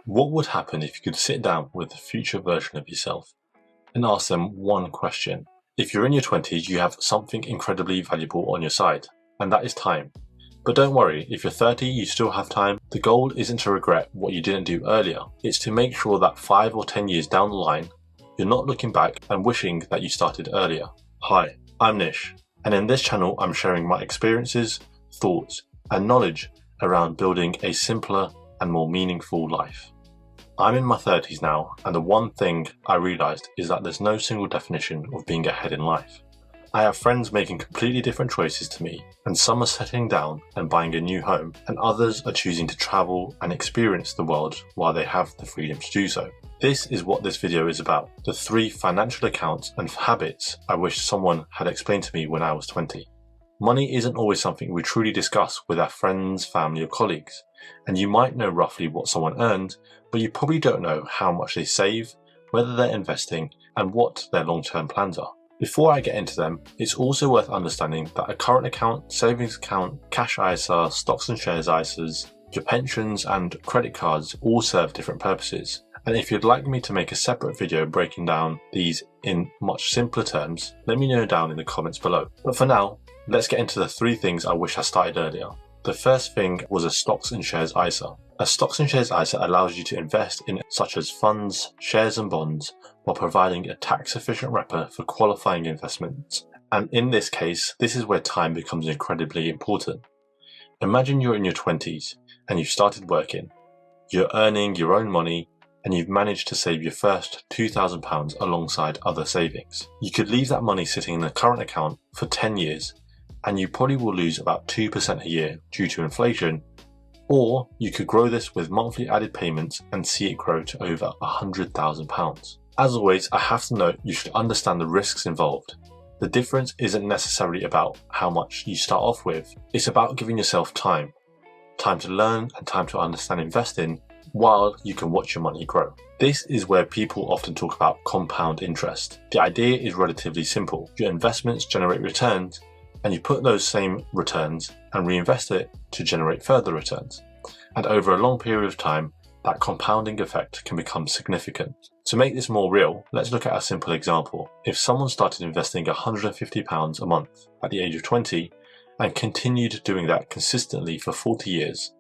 What would happen if you could sit down with the future version of yourself and ask them one question? If you're in your 20s, you have something incredibly valuable on your side, and that is time. But don't worry, if you're 30, you still have time. The goal isn't to regret what you didn't do earlier. It's to make sure that 5 or 10 years down the line, you're not looking back and wishing that you started earlier. Hi, I'm Nish, and in this channel, I'm sharing my experiences, thoughts, and knowledge around building a simpler and more meaningful life. I'm in my 30s now, and the one thing I realised is that there's no single definition of being ahead in life. I have friends making completely different choices to me, and some are settling down and buying a new home, and others are choosing to travel and experience the world while they have the freedom to do so. This is what this video is about, the 3 financial accounts and habits I wish someone had explained to me when I was 20. Money isn't always something we truly discuss with our friends, family or colleagues, and you might know roughly what someone earned, but you probably don't know how much they save, whether they're investing, and what their long-term plans are. Before I get into them, it's also worth understanding that a current account, savings account, cash ISA, stocks and shares ISAs, your pensions and credit cards all serve different purposes. And if you'd like me to make a separate video breaking down these in much simpler terms, let me know down in the comments below. But for now, let's get into the 3 things I wish I started earlier. The first thing was a stocks and shares ISA. A stocks and shares ISA allows you to invest in such as funds, shares and bonds while providing a tax efficient wrapper for qualifying investments. And in this case, this is where time becomes incredibly important. Imagine you're in your 20s and you've started working. You're earning your own money and you've managed to save your first £2,000 alongside other savings. You could leave that money sitting in a current account for 10 years and you probably will lose about 2% a year due to inflation, or you could grow this with monthly added payments and see it grow to over £100,000. As always, I have to note you should understand the risks involved. The difference isn't necessarily about how much you start off with, it's about giving yourself time to learn and time to understand investing while you can watch your money grow. This is where people often talk about compound interest. The idea is relatively simple. Your investments generate returns and you put those same returns and reinvest it to generate further returns. And over a long period of time, that compounding effect can become significant. To make this more real, let's look at a simple example. If someone started investing £150 a month at the age of 20 and continued doing that consistently for 40 years,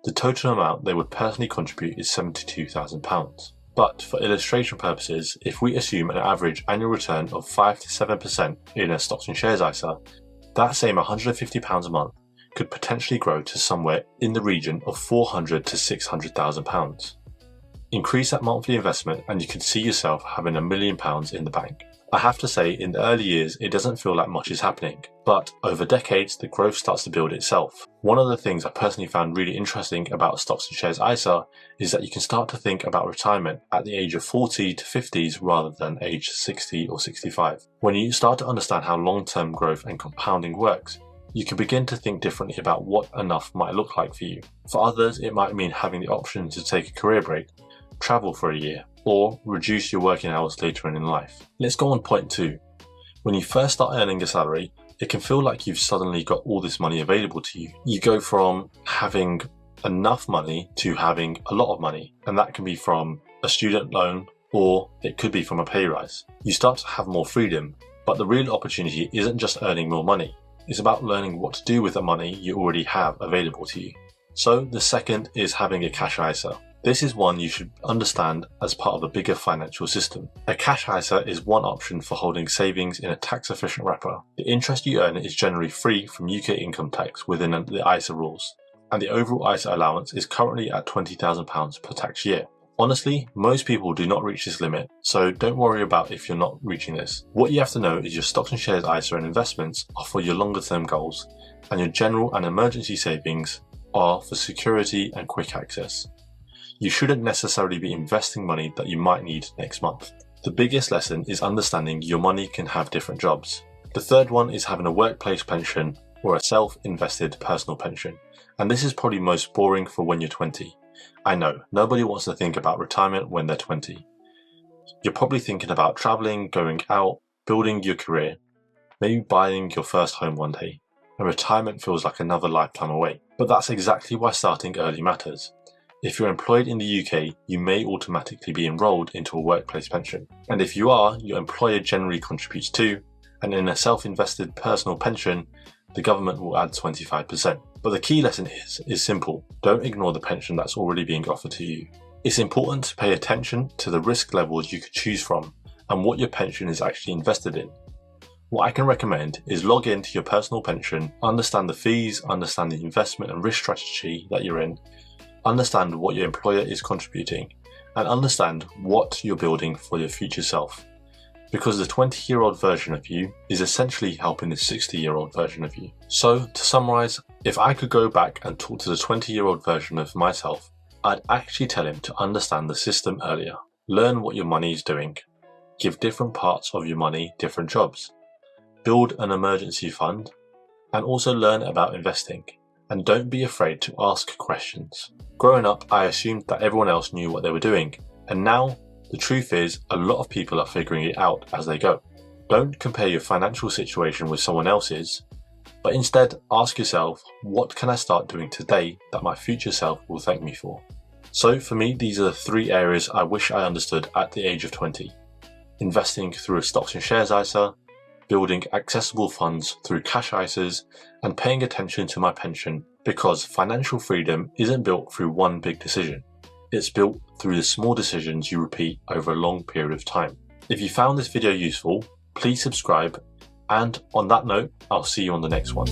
the total amount they would personally contribute is £72,000. But for illustration purposes, if we assume an average annual return of 5 to 7% in a stocks and shares ISA, that same £150 a month could potentially grow to somewhere in the region of £400,000 to £600,000. Increase that monthly investment and you could see yourself having £1 million in the bank. I have to say, in the early years, it doesn't feel like much is happening, but over decades, the growth starts to build itself. One of the things I personally found really interesting about stocks and shares ISA is that you can start to think about retirement at the age of 40 to 50s rather than age 60 or 65. When you start to understand how long-term growth and compounding works, you can begin to think differently about what enough might look like for you. For others, it might mean having the option to take a career break, travel for a year, or reduce your working hours later in life. Let's go on point 2. When you first start earning a salary, it can feel like you've suddenly got all this money available to you. You go from having enough money to having a lot of money, and that can be from a student loan or it could be from a pay rise. You start to have more freedom, but the real opportunity isn't just earning more money. It's about learning what to do with the money you already have available to you. So the second is having a cash ISA. This is one you should understand as part of a bigger financial system. A cash ISA is one option for holding savings in a tax-efficient wrapper. The interest you earn is generally free from UK income tax within the ISA rules, and the overall ISA allowance is currently at £20,000 per tax year. Honestly, most people do not reach this limit, so don't worry about if you're not reaching this. What you have to know is your stocks and shares ISA and investments are for your longer term goals, and your general and emergency savings are for security and quick access. You shouldn't necessarily be investing money that you might need next month. The biggest lesson is understanding your money can have different jobs. The third one is having a workplace pension or a self-invested personal pension. And this is probably most boring for when you're 20. I know, nobody wants to think about retirement when they're 20. You're probably thinking about traveling, going out, building your career, maybe buying your first home one day, and retirement feels like another lifetime away. But that's exactly why starting early matters. If you're employed in the UK, you may automatically be enrolled into a workplace pension. And if you are, your employer generally contributes too, and in a self-invested personal pension, the government will add 25%. But the key lesson is simple. Don't ignore the pension that's already being offered to you. It's important to pay attention to the risk levels you could choose from and what your pension is actually invested in. What I can recommend is log into your personal pension, understand the fees, understand the investment and risk strategy that you're in, understand what your employer is contributing, and understand what you're building for your future self. Because the 20-year-old version of you is essentially helping the 60-year-old version of you. So, to summarize, if I could go back and talk to the 20-year-old version of myself, I'd actually tell him to understand the system earlier. Learn what your money is doing. Give different parts of your money different jobs. Build an emergency fund, and also learn about investing. And don't be afraid to ask questions. Growing up, I assumed that everyone else knew what they were doing, and now the truth is a lot of people are figuring it out as they go. Don't compare your financial situation with someone else's, but instead ask yourself, what can I start doing today that my future self will thank me for? So for me, these are the 3 areas I wish I understood at the age of 20. Investing through a stocks and shares ISA, building accessible funds through cash ISAs, and paying attention to my pension, because financial freedom isn't built through one big decision. It's built through the small decisions you repeat over a long period of time. If you found this video useful, please subscribe, and on that note, I'll see you on the next one.